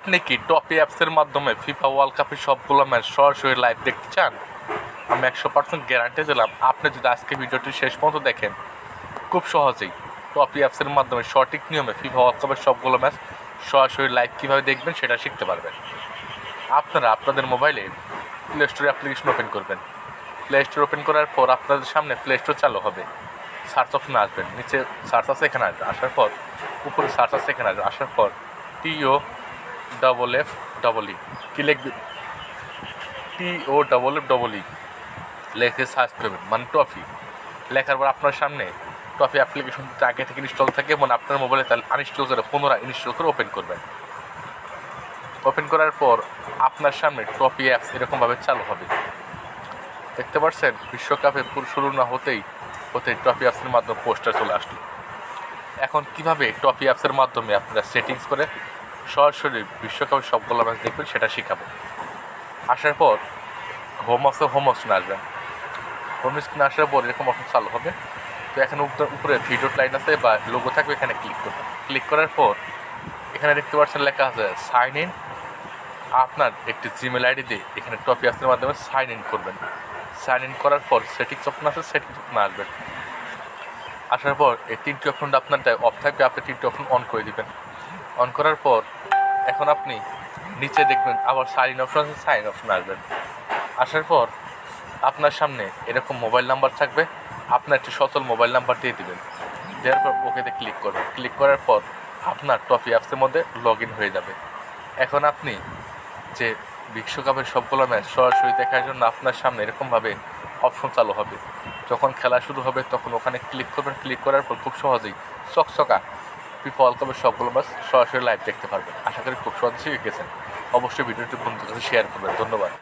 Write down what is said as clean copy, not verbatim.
আপনি কি টপি অ্যাপসের মাধ্যমে ফিফা ওয়ার্ল্ড কাপের সবগুলো ম্যাচ সরাসরি লাইভ দেখতে চান? আমি 100% গ্যারান্টি দিলাম, আপনি যদি আজকে ভিডিওটি শেষ পর্যন্ত দেখেন, খুব সহজেই টপি অ্যাপসের মাধ্যমে সঠিক নিয়মে ফিফা ওয়ার্ল্ড কাপের সবগুলো ম্যাচ সরাসরি লাইভ কীভাবে দেখবেন সেটা শিখতে পারবেন। আপনারা আপনাদের মোবাইলে প্লে স্টোর অ্যাপ্লিকেশন ওপেন করবেন। প্লে স্টোর ওপেন করার পর আপনাদের সামনে প্লে স্টোর চালু হবে। সার্চ অপশনে আসবেন, নিচে সার্চ আছে এখানে আসবে, আসার পর উপরে সার্চ আছে এখানে আসবে, আসার পর TOFFEE কি লিখবে, TOFFEE লেখে সার্চ করবেন, মানে টফি লেখার পর আপনার সামনে টফি অ্যাপ্লিকেশন আগে থেকে ইনস্টল থাকে এবং আপনার মোবাইলে তাহলে আনইনস্টল করে পুনরায় ইনস্টল করে ওপেন করবেন। ওপেন করার পর আপনার সামনে টপি অ্যাপস এরকমভাবে চালু হবে। দেখতে পাচ্ছেন বিশ্বকাপে শুরু না হতেই টপি অ্যাপসের মাধ্যমে পোস্টার চলে আসলো। এখন কিভাবে টপি অ্যাপসের মাধ্যমে আপনারা সেটিংস করে সরাসরি বিশ্বকাপের সবগুলো ম্যাচ দেখবেন সেটা শেখাবো। আসার পর হোম অপশনে আসবেন। হোম স্ক্রিনে আসার পর এরকম অপশন চালু হবে। তো এখানে উপরে ভিডিও লাইন আছে বা লোগো থাকবে, এখানে ক্লিক করবেন। ক্লিক করার পর এখানে দেখতে পাচ্ছেন লেখা আছে সাইন ইন। আপনার একটি জিমেল আইডি দিয়ে এখানে টপি অ্যাপসের মাধ্যমে সাইন ইন করবেন। সাইন ইন করার পর সেটিংস অপশন আছে, সেটিংস অপশনে আসবেন। আসার পর এই তিনটি অপশনটা আপনার অফ থাকবে, আপনি তিনটি অপশন অন করে দিবেন। অন করার পর এখন আপনি নিচে দেখবেন আবার সাইন ইন অপশন আছে, সাইন অপশনে আসবেন। আসার পর আপনার সামনে এরকম মোবাইল নাম্বার থাকবে, আপনার একটি সচল মোবাইল নাম্বার দিয়ে দেবেন। দেওয়ার পর ওকেতে ক্লিক করবেন। ক্লিক করার পর আপনার টপি অ্যাপসের মধ্যে লগ ইন হয়ে যাবে। এখন আপনি যে বিশ্বকাপের সবগুলো ম্যাচ সরাসরি দেখার জন্য আপনার সামনে এরকমভাবে অপশন চালু হবে। যখন খেলা শুরু হবে তখন ওখানে ক্লিক করবেন। ক্লিক করার পর খুব সহজেই চকচকা ফিফা ওয়ার্ল্ড কাপের সবগুলো ম্যাচ সরাসরি লাইভ দেখতে পারবেন। আশা করি খুব সহজেই শিখে গেছেন। অবশ্যই ভিডিওটি বন্ধুদের কাছে শেয়ার করবেন। ধন্যবাদ।